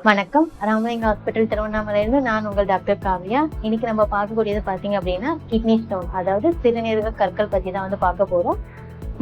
வணக்கம். ராமலிங்க ஹாஸ்பிட்டல் திருவண்ணாமலையிலிருந்து நான் உங்கள் டாக்டர் காவ்யா. இன்னைக்கு நம்ம பார்க்கக்கூடியது பார்த்தீங்க அப்படின்னா கிட்னி ஸ்டோன், அதாவது சிறுநீரக கற்கள் பற்றி தான் வந்து பார்க்க போகிறோம்.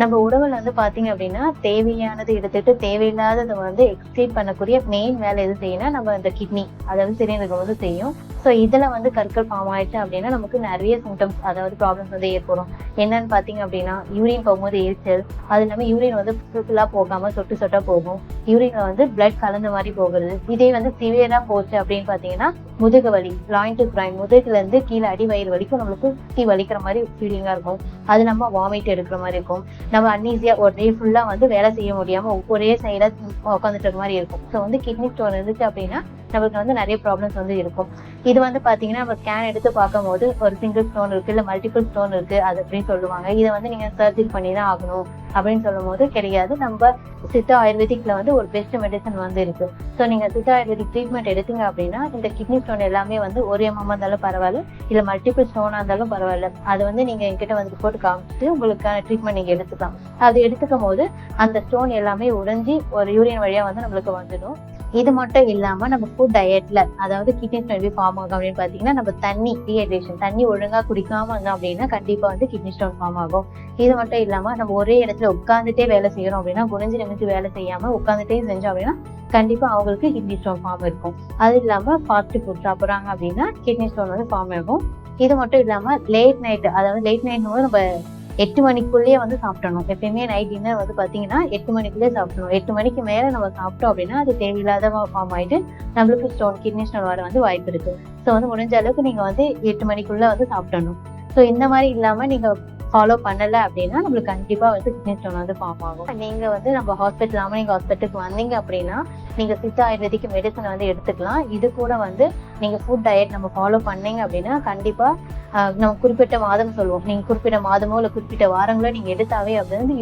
நம்ம உடவுல வந்து பார்த்தீங்க அப்படின்னா தேவையானது எடுத்துட்டு தேவையில்லாததை வந்து எக்ஸ்க்ரீட் பண்ணக்கூடிய மெயின் வேலை எது செய்யணும், நம்ம இந்த கிட்னி அதாவது சிறுநீரகம் வந்து செய்யும். ஸோ இதில் வந்து கற்கள் ஃபார்ம் ஆயிடுச்சு அப்படின்னா நமக்கு நிறைய சிம்டம்ஸ் அதாவது ப்ராப்ளம்ஸ் வந்து ஏற்படும். என்னன்னு பார்த்தீங்க அப்படின்னா யூரின் போகும்போது எரிச்சல், அது இல்லாமல் யூரின் வந்து ஃபுல்லாக போகாமல் சொட்டு சொட்டாக போகும். யூரினில் வந்து பிளட் கலந்த மாதிரி போகிறது. இதே வந்து சிவியராக போச்சு அப்படின்னு பார்த்தீங்கன்னா முதுகு வலி, லாயின் டு கிரைன், முதுகுலேருந்து கீழே அடி வயிறு வலிக்கும் நம்மளுக்கு சுற்றி வலிக்கிற மாதிரி ஃபீலிங்காக இருக்கும். அது நம்ம வாமிட் எடுக்கிற மாதிரி இருக்கும். நம்ம அன்ஈஸியாக ஒரு டே ஃபுல்லாக வந்து வேலை செய்ய முடியாமல் ஒரே சைடாக உட்காந்துட்டு இருக்க மாதிரி இருக்கும். ஸோ வந்து கிட்னி ஸ்டோன் இருந்துச்சு அப்படின்னா நம்மளுக்கு வந்து நிறைய ப்ராப்ளம்ஸ் வந்து இருக்கும். இது வந்து பார்த்தீங்கன்னா நம்ம ஸ்கேன் எடுத்து பார்க்கும்போது ஒரு சிங்கிள் ஸ்டோன் இருக்குது, இல்லை மல்டிபிள் ஸ்டோன் இருக்குது அது அப்படின்னு சொல்லுவாங்க. இதை வந்து நீங்கள் சர்ஜரி பண்ணி தான் ஆகணும் அப்படின்னு சொல்லும் போது கிடையாது. நம்ம சித்தா ஆயுர்வேதிக்ல வந்து ஒரு பெஸ்ட் மெடிசன் வந்து இருக்கு. ஸோ நீங்கள் சித்தா ஆயுர்வேதிக் ட்ரீட்மெண்ட் எடுத்தீங்க அப்படின்னா இந்த கிட்னி ஸ்டோன் எல்லாமே வந்து ஒரு எம்எம் இருந்தாலும் பரவாயில்ல, இல்லை மல்டிபிள் ஸ்டோனாக இருந்தாலும் பரவாயில்ல, அது வந்து நீங்கள் என்கிட்ட வந்து போட்டு காமிச்சிட்டு உங்களுக்கான ட்ரீட்மெண்ட் நீங்கள் எடுத்துக்கலாம். அது எடுத்துக்கும் போது அந்த ஸ்டோன் எல்லாமே உடைஞ்சி ஒரு யூரின் வழியாக வந்து நம்மளுக்கு வந்துடும். இது மட்டும் இல்லாம நம்ம ஃபுட் டயட்ல அதாவது கிட்னி ஸ்டோன் எப்படி ஃபார்ம் ஆகும் அப்படின்னு பாத்தீங்கன்னா நம்ம தண்ணி ஒழுங்கா குடிக்காம இருந்தோம் அப்படின்னா கண்டிப்பா வந்து கிட்னி ஸ்டோன் ஃபார்ம் ஆகும். இது மட்டும் இல்லாம நம்ம ஒரே இடத்துல உட்காந்துட்டே வேலை செய்யறோம் அப்படின்னா குனிஞ்சு நிமிச்சு வேலை செய்யாம உட்காந்துட்டே செஞ்சோம் அப்படின்னா கண்டிப்பா அவங்களுக்கு கிட்னி ஸ்டோன் ஃபார்ம் இருக்கும். அது இல்லாம ஃபாஸ்ட் ஃபுட் சாப்பிட்றாங்க அப்படின்னா கிட்னி ஸ்டோன் வந்து ஃபார்ம் ஆகும். இது மட்டும் இல்லாம லேட் நைட் போது நம்ம 8 மணிக்குள்ளேயே வந்து சாப்பிடணும். எப்பயுமே நைட் டின்னர் வந்து பார்த்தீங்கன்னா 8 மணிக்குள்ளேயே சாப்பிடணும். 8 மணிக்கு மேலே நம்ம சாப்பிட்டோம் அப்படின்னா அது தேவையில்லாத ஃபார்ம் ஆகிட்டு நம்மளுக்கு கிட்னி ஸ்டோன் வர வந்து வாய்ப்பு இருக்கு. ஸோ வந்து முடிஞ்ச அளவுக்கு நீங்கள் வந்து 8 மணிக்குள்ளே வந்து சாப்பிடணும். ஸோ இந்த மாதிரி இல்லாமல் நீங்கள் ஃபாலோ பண்ணலை அப்படின்னா நம்மளுக்கு கண்டிப்பாக வந்து கிட்னி ஸ்டோன் வந்து ஃபார்ம் ஆகும். நீங்கள் வந்து நம்ம ராமலிங்க ஹாஸ்பிட்டலுக்கு வந்தீங்க அப்படின்னா நீங்கள் சித்தா ஆயுர்வேதிக் மெடிசனை வந்து எடுத்துக்கலாம். இது கூட வந்து நீங்கள் ஃபுட் டயட் நம்ம ஃபாலோ பண்ணீங்க அப்படின்னா கண்டிப்பாக நம்ம குறிப்பிட்ட மாதம் சொல்லுவோம், நீங்கள் குறிப்பிட்ட மாதமோ இல்லை குறிப்பிட்ட வாரங்களோ நீங்கள் எடுத்தாவே அப்படின்னு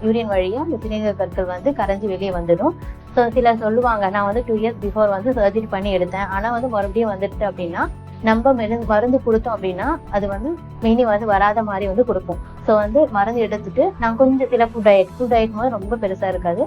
யூரின் வழியாக அந்த சிறுநீரக கற்கள் வந்து கரைஞ்சி வெளியே வந்துடும். ஸோ சிலர் சொல்லுவாங்க நான் வந்து 2 இயர்ஸ் பிஃபோர் வந்து சர்ஜரி பண்ணி எடுத்தேன், ஆனால் வந்து மறுபடியும் வந்துட்டு அப்படின்னா நம்ம மருந்து கொடுத்தோம் அப்படின்னா அது வந்து மெயினி வந்து வராத மாதிரி வந்து கொடுப்போம். ஸோ வந்து மருந்து எடுத்துட்டு நான் கொஞ்சம் சில ஃபுட் டயட் போது ரொம்ப பெருசாக இருக்காது,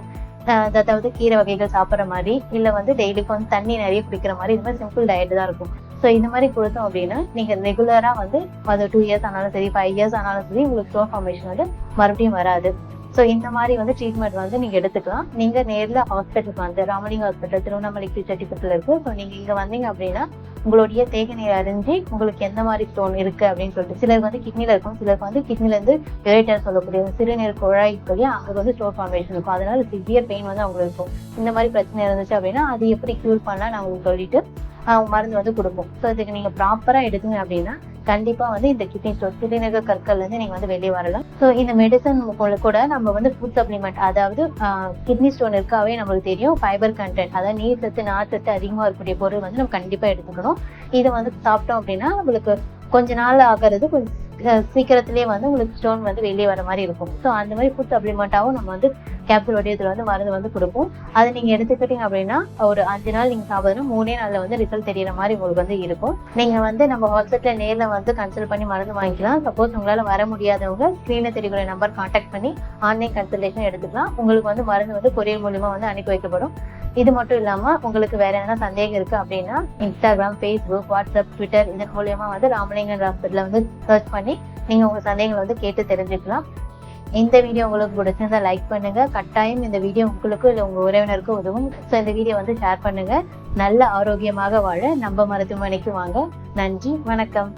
அதாவது கீரை வகைகள் சாப்பிட்ற மாதிரி இல்லை வந்து டெய்லிக்கு வந்து தண்ணி நிறைய குடிக்கிற மாதிரி இது மாதிரி சிம்பிள் டயட் தான் இருக்கும். ஸோ இந்த மாதிரி கொடுத்தோம் அப்படின்னா நீங்கள் ரெகுலராக வந்து அது 2 இயர்ஸ் ஆனாலும் சரி 5 இயர்ஸ் ஆனாலும் சரி உங்களுக்கு ஸ்டோன் ஃபார்மேஷன் வந்து மறுபடியும் வராது. ஸோ இந்த மாதிரி வந்து ட்ரீட்மெண்ட் வந்து நீங்கள் எடுத்துக்கலாம். நீங்கள் நேரில் ஹாஸ்பிட்டலுக்கு வந்து ராமலிங்க ஹாஸ்பிட்டல் திருவண்ணாமலை செட்டிப்பத்தில் இருக்குது. ஸோ நீங்கள் இங்கே வந்தீங்க அப்படின்னா உங்களுடைய தேக நீர் அறிஞ்சு உங்களுக்கு எந்த மாதிரி ஸ்டோன் இருக்குது அப்படின்னு சொல்லிட்டு சிலருக்கு வந்து கிட்னியில் இருக்கும், சிலருக்கு வந்து கிட்னிலேருந்து யுரேட்டர் சொல்லக்கூடிய சிறுநீர் குழாய் வழியாக அங்கே வந்து ஸ்டோன் ஃபார்மேஷன் இருக்கும். அதனால சிவியர் பெயின் வந்து அவங்களுக்கு இருக்கும். இந்த மாதிரி பிரச்சனை இருந்துச்சு அப்படின்னா அது எப்படி க்யூர் பண்ணலாம் நான் உங்களுக்கு சொல்லிட்டு மருந்து வந்து கொடுப்போம். ஸோ இதுக்கு நீங்கள் ப்ராப்பராக எடுத்தீங்க அப்படின்னா கண்டிப்பாக வந்து இந்த கிட்னி ஸ்டோன் சிறுநீரக கற்கள்லேருந்து நீங்கள் வந்து வெளியே வரலாம். ஸோ இந்த மெடிசன் கூட நம்ம வந்து ஃபுட் சப்ளிமெண்ட் அதாவது கிட்னி ஸ்டோன் இருக்காவே நம்மளுக்கு தெரியும் ஃபைபர் கண்டென்ட் அதாவது நீர் சத்து நார் சத்து அதிகமாக இருக்கக்கூடிய பொருள் வந்து நம்ம கண்டிப்பாக எடுத்துக்கணும். இதை வந்து சாப்பிட்டோம் அப்படின்னா நம்மளுக்கு கொஞ்ச நாள் ஆகிறது கொஞ்சம் சீக்கிரத்திலேயே வந்து உங்களுக்கு ஸ்டோன் வந்து வெளியே வர மாதிரி இருக்கும். ஸோ அந்த மாதிரி ஃபுட் சப்ளிமெண்ட்டாகவும் நம்ம வந்து கேப்சூல் வடிவத்தில் வந்து மருந்து வந்து கொடுப்போம். அதை நீங்கள் எடுத்துக்கிட்டீங்க அப்படின்னா ஒரு 5 நாள் நீங்கள் சாப்பிட்றதுனா 3 நாளில் வந்து ரிசல்ட் தெரியிற மாதிரி உங்களுக்கு வந்து இருக்கும். நீங்கள் வந்து நம்ம ஹாஸ்பிட்டலில் நேரில் வந்து கன்சல்ட் பண்ணி மருந்து வாங்கிக்கலாம். சப்போஸ் உங்களால் வர முடியாதவங்க ஸ்க்ரீனில் தெரியக்கூடிய நம்பர் கான்டாக்ட் பண்ணி ஆன்லைன் கன்சல்டேஷன் எடுத்துக்கலாம். உங்களுக்கு வந்து மருந்து வந்து கொரியர் மூலியமாக வந்து அனுப்பி வைக்கப்படும். இது மட்டும் இல்லாமல் உங்களுக்கு வேற எதனா சந்தேகம் இருக்குது அப்படின்னா இன்ஸ்டாகிராம், ஃபேஸ்புக், வாட்ஸ்அப், ட்விட்டர் இதன் மூலியமா வந்து ராமலிங்கன் ஹாஸ்பிட்டலில் வந்து சர்ச் பண்ணி நீங்கள் உங்கள் சந்தேகங்களை வந்து கேட்டு தெரிஞ்சுக்கலாம். இந்த வீடியோ உங்களுக்கு பிடிச்சிருந்தா லைக் பண்ணுங்க. கட்டாயம் இந்த வீடியோ உங்களுக்கு இல்லை உங்கள் உறவினருக்கு உதவும். ஸோ இந்த வீடியோ வந்து ஷேர் பண்ணுங்க. நல்ல ஆரோக்கியமாக வாழ நம்ம மருத்துவமனைக்கு வாங்க. நன்றி, வணக்கம்.